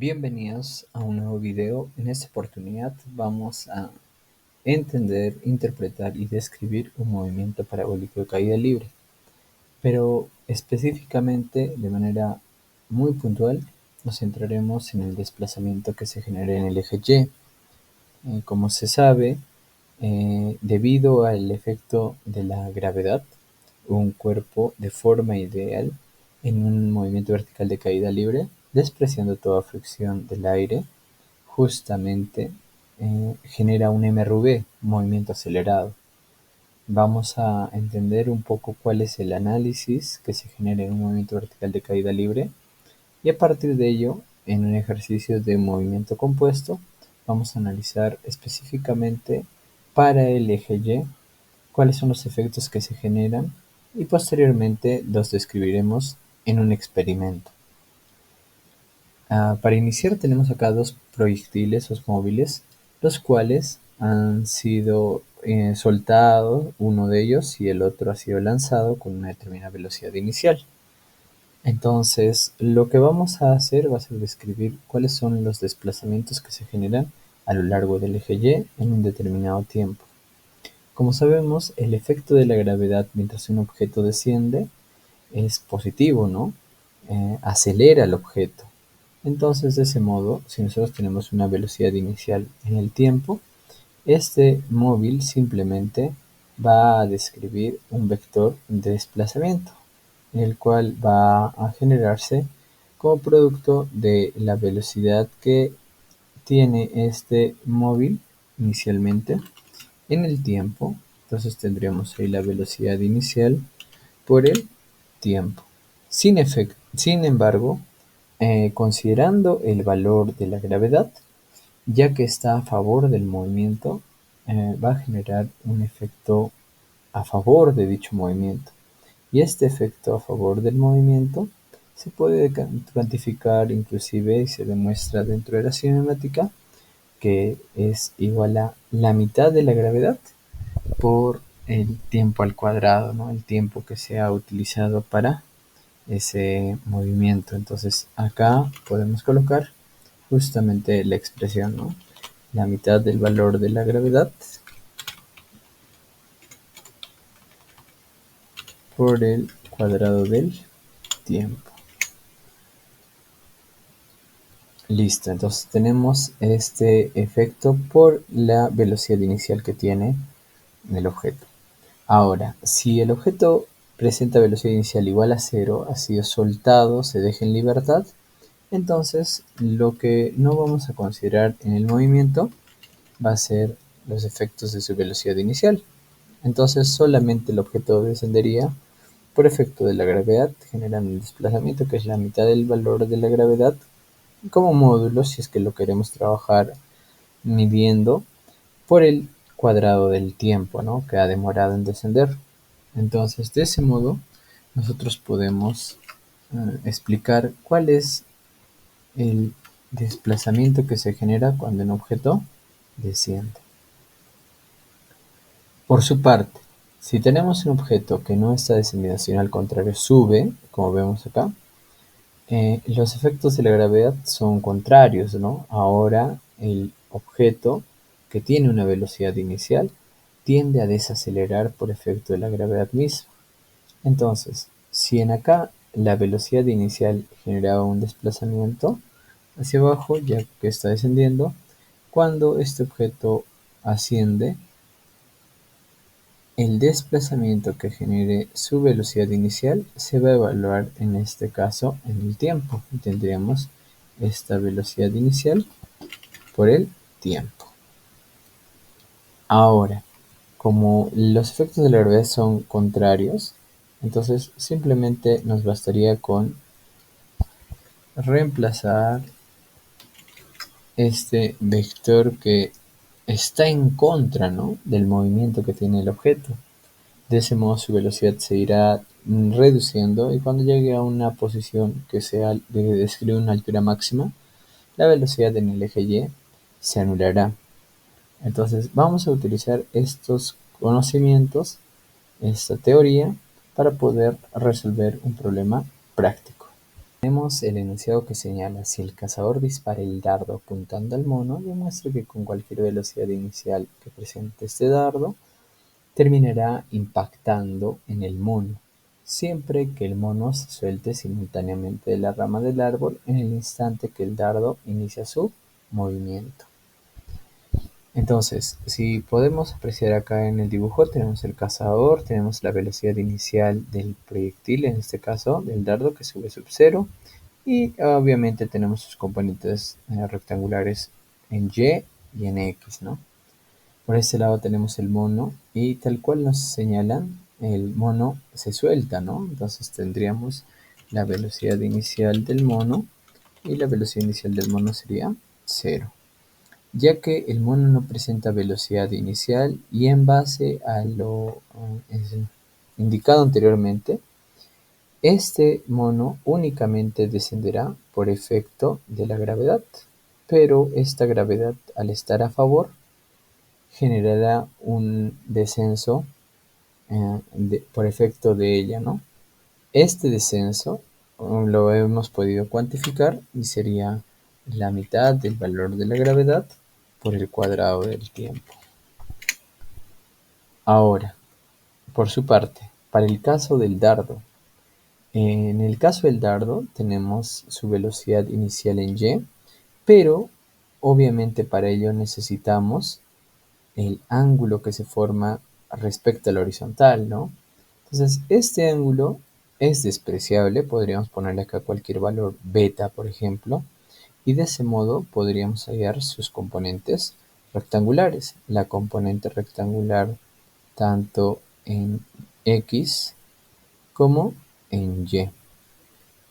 Bienvenidos a un nuevo video. En esta oportunidad vamos a entender, interpretar y describir un movimiento parabólico de caída libre, pero específicamente de manera muy puntual nos centraremos en el desplazamiento que se genera en el eje Y. Como se sabe, debido al efecto de la gravedad, un cuerpo de forma ideal en un movimiento vertical de caída libre, despreciando toda fricción del aire, justamente genera un MRV, un movimiento acelerado. Vamos a entender un poco cuál es el análisis que se genera en un movimiento vertical de caída libre y a partir de ello, en un ejercicio de movimiento compuesto, vamos a analizar específicamente para el eje Y cuáles son los efectos que se generan y posteriormente los describiremos en un experimento. Para iniciar tenemos acá dos proyectiles móviles, los cuales han sido soltados, uno de ellos, y el otro ha sido lanzado con una determinada velocidad inicial. Entonces, lo que vamos a hacer va a ser describir cuáles son los desplazamientos que se generan a lo largo del eje Y en un determinado tiempo. Como sabemos, el efecto de la gravedad mientras un objeto desciende es positivo, ¿no? Acelera el objeto. Entonces, de ese modo, si nosotros tenemos una velocidad inicial en el tiempo, este móvil simplemente va a describir un vector de desplazamiento, el cual va a generarse como producto de la velocidad que tiene este móvil inicialmente en el tiempo. Entonces tendríamos ahí la velocidad inicial por el tiempo. Sin embargo, considerando el valor de la gravedad, ya que está a favor del movimiento, va a generar un efecto a favor de dicho movimiento. Y este efecto a favor del movimiento se puede cuantificar inclusive y se demuestra dentro de la cinemática que es igual a la mitad de la gravedad por el tiempo al cuadrado, ¿no? El tiempo que se ha utilizado para ese movimiento. Entonces acá podemos colocar justamente la expresión, ¿no? La mitad del valor de la gravedad por el cuadrado del tiempo. Listo, entonces tenemos este efecto por la velocidad inicial que tiene el objeto. Ahora, si el objeto presenta velocidad inicial igual a 0, ha sido soltado, se deja en libertad, entonces lo que no vamos a considerar en el movimiento va a ser los efectos de su velocidad inicial. Entonces solamente el objeto descendería por efecto de la gravedad, generando un desplazamiento que es la mitad del valor de la gravedad como módulo, si es que lo queremos trabajar midiendo por el cuadrado del tiempo, ¿no? Que ha demorado en descender. Entonces, de ese modo, nosotros podemos explicar cuál es el desplazamiento que se genera cuando un objeto desciende. Por su parte, si tenemos un objeto que no está descendiendo, sino al contrario sube, como vemos acá, los efectos de la gravedad son contrarios, ¿no? Ahora el objeto que tiene una velocidad inicial tiende a desacelerar por efecto de la gravedad misma. Entonces, si en acá la velocidad inicial generaba un desplazamiento hacia abajo, ya que está descendiendo, cuando este objeto asciende, el desplazamiento que genere su velocidad inicial se va a evaluar en este caso en el tiempo. Tendríamos esta velocidad inicial por el tiempo. Ahora, como los efectos de la gravedad son contrarios, entonces simplemente nos bastaría con reemplazar este vector que está en contra, ¿no?, del movimiento que tiene el objeto. De ese modo su velocidad se irá reduciendo y cuando llegue a una posición que describe una altura máxima, la velocidad en el eje Y se anulará. Entonces vamos a utilizar estos conocimientos, esta teoría, para poder resolver un problema práctico. Tenemos el enunciado que señala: si el cazador dispara el dardo apuntando al mono, demuestra que con cualquier velocidad inicial que presente este dardo, terminará impactando en el mono, siempre que el mono se suelte simultáneamente de la rama del árbol en el instante que el dardo inicia su movimiento. Entonces, si podemos apreciar acá en el dibujo, tenemos el cazador, tenemos la velocidad inicial del proyectil, en este caso del dardo, que sube sub 0, y obviamente tenemos sus componentes rectangulares en Y y en X, ¿no? Por este lado tenemos el mono y tal cual nos señalan, el mono se suelta, ¿no? Entonces tendríamos la velocidad inicial del mono y la velocidad inicial del mono sería 0, ya que el mono no presenta velocidad inicial y en base a lo indicado anteriormente, este mono únicamente descenderá por efecto de la gravedad, pero esta gravedad, al estar a favor, generará un descenso por efecto de ella, ¿no? Este descenso lo hemos podido cuantificar y sería la mitad del valor de la gravedad por el cuadrado del tiempo. Ahora, por su parte, para el caso del dardo, en el caso del dardo tenemos su velocidad inicial en y, pero obviamente para ello necesitamos el ángulo que se forma respecto a la horizontal, ¿no? Entonces, este ángulo es despreciable, podríamos ponerle acá cualquier valor beta, por ejemplo, y de ese modo podríamos hallar sus componentes rectangulares. La componente rectangular tanto en X como en Y.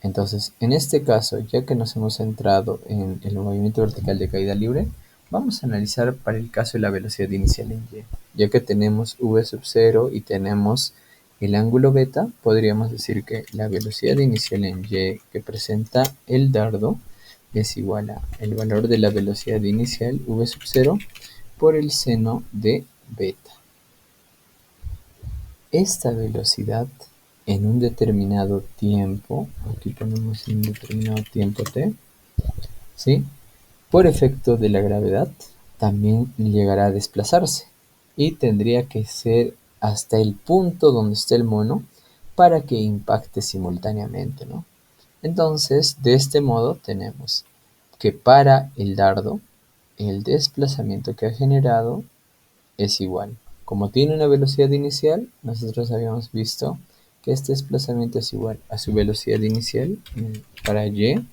Entonces, en este caso, ya que nos hemos centrado en el movimiento vertical de caída libre, vamos a analizar para el caso de la velocidad inicial en Y. Ya que tenemos v sub 0 y tenemos el ángulo beta, podríamos decir que la velocidad inicial en Y que presenta el dardo es igual a el valor de la velocidad inicial v sub 0 por el seno de beta. Esta velocidad en un determinado tiempo, aquí ponemos un determinado tiempo t, ¿sí? Por efecto de la gravedad, también llegará a desplazarse y tendría que ser hasta el punto donde esté el mono para que impacte simultáneamente, ¿no? Entonces, de este modo tenemos que para el dardo, el desplazamiento que ha generado es igual. Como tiene una velocidad inicial, nosotros habíamos visto que este desplazamiento es igual a su velocidad inicial para y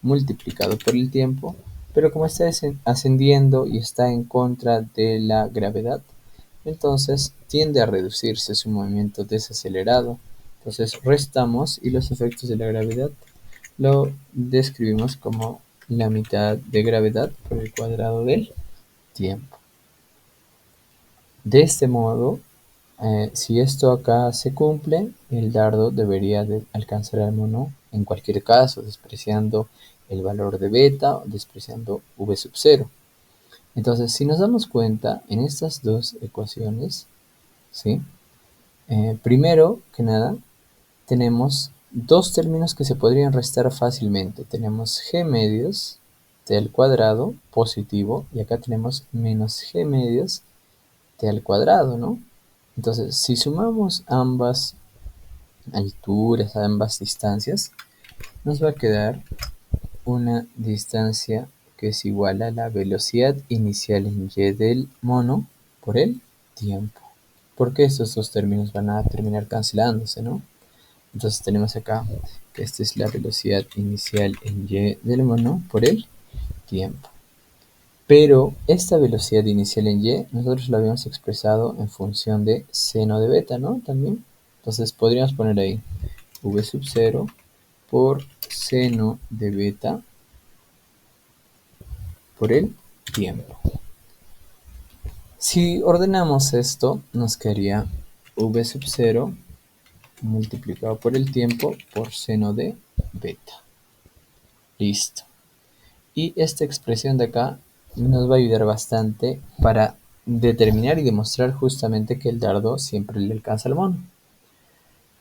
multiplicado por el tiempo, pero como está ascendiendo y está en contra de la gravedad, entonces tiende a reducirse su movimiento desacelerado. Entonces restamos y los efectos de la gravedad lo describimos como la mitad de gravedad por el cuadrado del tiempo. De este modo, si esto acá se cumple, el dardo debería de alcanzar al mono en cualquier caso, despreciando el valor de beta o despreciando v sub 0. Entonces, si nos damos cuenta, en estas dos ecuaciones, ¿sí? Primero que nada, tenemos dos términos que se podrían restar fácilmente. Tenemos g medios t al cuadrado positivo y acá tenemos menos g medios t al cuadrado, ¿no? Entonces, si sumamos ambas alturas, ambas distancias, nos va a quedar una distancia que es igual a la velocidad inicial en y del mono por el tiempo. Porque estos dos términos van a terminar cancelándose, ¿no? Entonces tenemos acá que esta es la velocidad inicial en y del mono por el tiempo. Pero esta velocidad inicial en y nosotros la habíamos expresado en función de seno de beta, ¿no? También. Entonces podríamos poner ahí v sub 0 por seno de beta por el tiempo. Si ordenamos esto, nos quedaría v sub 0 multiplicado por el tiempo por seno de beta. Listo. Y esta expresión de acá nos va a ayudar bastante para determinar y demostrar justamente que el dardo siempre le alcanza al mono.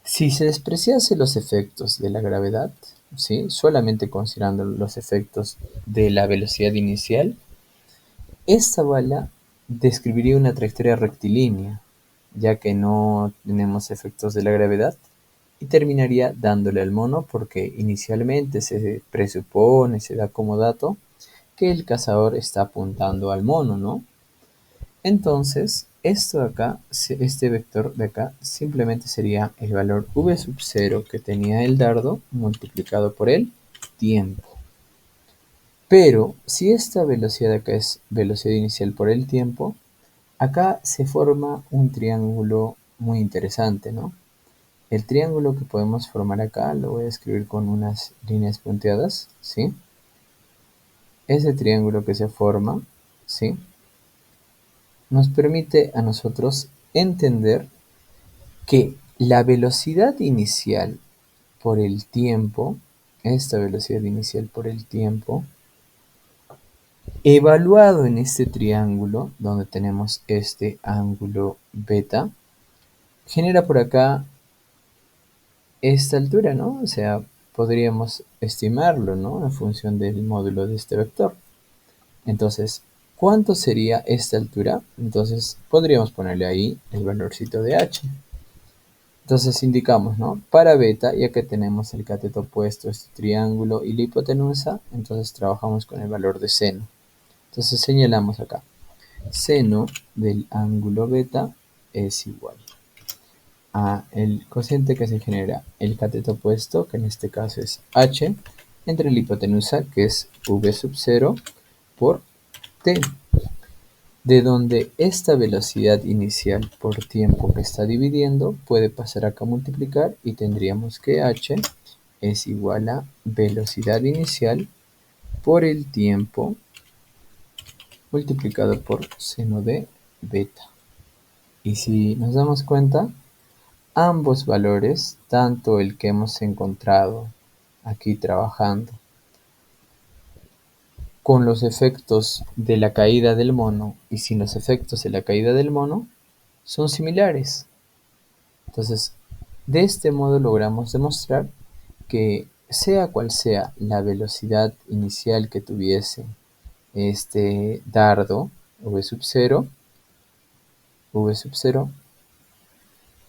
Si se despreciase los efectos de la gravedad, ¿sí? Solamente considerando los efectos de la velocidad inicial, esta bala describiría una trayectoria rectilínea, ya que no tenemos efectos de la gravedad, y terminaría dándole al mono porque inicialmente se presupone, se da como dato, que el cazador está apuntando al mono, ¿no? Entonces, esto de acá, este vector de acá, simplemente sería el valor v sub 0 que tenía el dardo multiplicado por el tiempo. Pero si esta velocidad de acá es velocidad inicial por el tiempo, acá se forma un triángulo muy interesante, ¿no? El triángulo que podemos formar acá lo voy a escribir con unas líneas punteadas, ¿sí? Ese triángulo que se forma, ¿sí? Nos permite a nosotros entender que la velocidad inicial por el tiempo, esta velocidad inicial por el tiempo, evaluado en este triángulo, donde tenemos este ángulo beta, genera por acá esta altura, ¿no? O sea, podríamos estimarlo, ¿no? En función del módulo de este vector. Entonces, ¿cuánto sería esta altura? Entonces, podríamos ponerle ahí el valorcito de h. Entonces indicamos, ¿no? Para beta, ya que tenemos el cateto opuesto, este triángulo y la hipotenusa, entonces trabajamos con el valor de seno. Entonces señalamos acá, seno del ángulo beta es igual a el cociente que se genera el cateto opuesto, que en este caso es h, entre la hipotenusa, que es v sub 0, por t, de donde esta velocidad inicial por tiempo que está dividiendo puede pasar acá a multiplicar y tendríamos que h es igual a velocidad inicial por el tiempo multiplicado por seno de beta. Y si nos damos cuenta, ambos valores, tanto el que hemos encontrado aquí trabajando con los efectos de la caída del mono y sin los efectos de la caída del mono, son similares. Entonces, de este modo logramos demostrar que sea cual sea la velocidad inicial que tuviese este dardo v sub 0,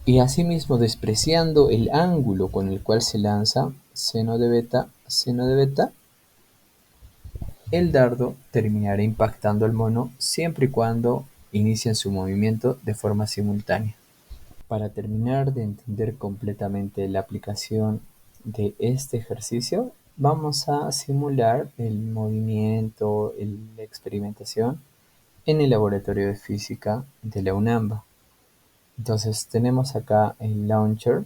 y asimismo despreciando el ángulo con el cual se lanza seno de beta, el dardo terminará impactando al mono siempre y cuando inicien su movimiento de forma simultánea. Para terminar de entender completamente la aplicación de este ejercicio, vamos a simular el movimiento, la experimentación en el laboratorio de física de la UNAMBA. Entonces tenemos acá el launcher,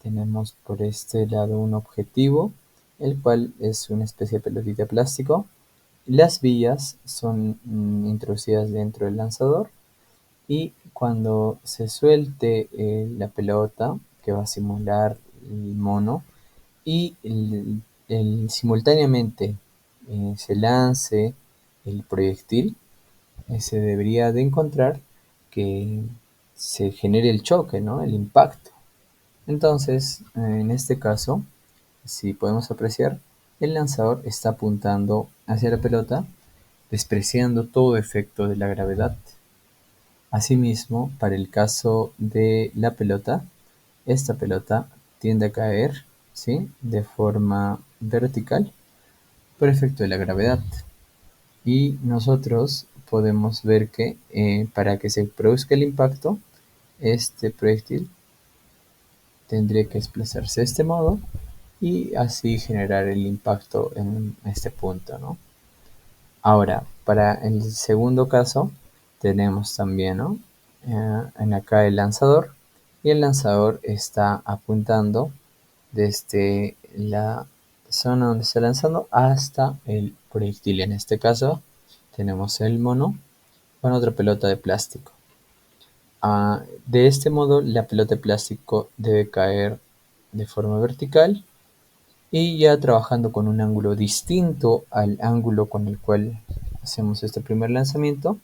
tenemos por este lado un objetivo, el cual es una especie de pelotita de plástico. Las vías son introducidas dentro del lanzador y cuando se suelte la pelota que va a simular el mono y simultáneamente se lance el proyectil, se debería de encontrar que se genere el choque, ¿no? El impacto. Entonces, en este caso, si podemos apreciar, el lanzador está apuntando hacia la pelota, despreciando todo efecto de la gravedad. Asimismo, para el caso de la pelota, esta pelota tiende a caer, ¿sí?, de forma vertical por efecto de la gravedad. Y nosotros podemos ver que para que se produzca el impacto, este proyectil tendría que desplazarse de este modo y así generar el impacto en este punto, ¿no? Ahora, para el segundo caso, tenemos también, ¿no? En acá el lanzador, y el lanzador está apuntando desde la zona donde está lanzando hasta el proyectil. En este caso, tenemos el mono con otra pelota de plástico. De este modo, la pelota de plástico debe caer de forma vertical y ya trabajando con un ángulo distinto al ángulo con el cual hacemos este primer lanzamiento,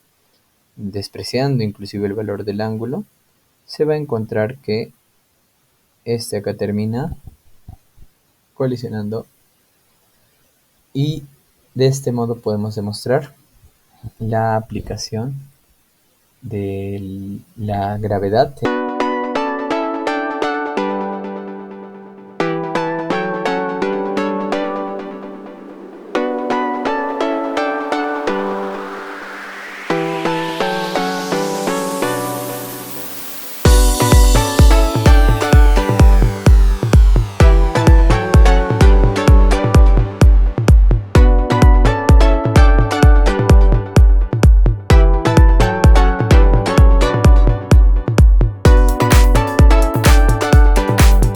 despreciando inclusive el valor del ángulo, se va a encontrar que este acá termina colisionando Y de este modo podemos demostrar la aplicación de la gravedad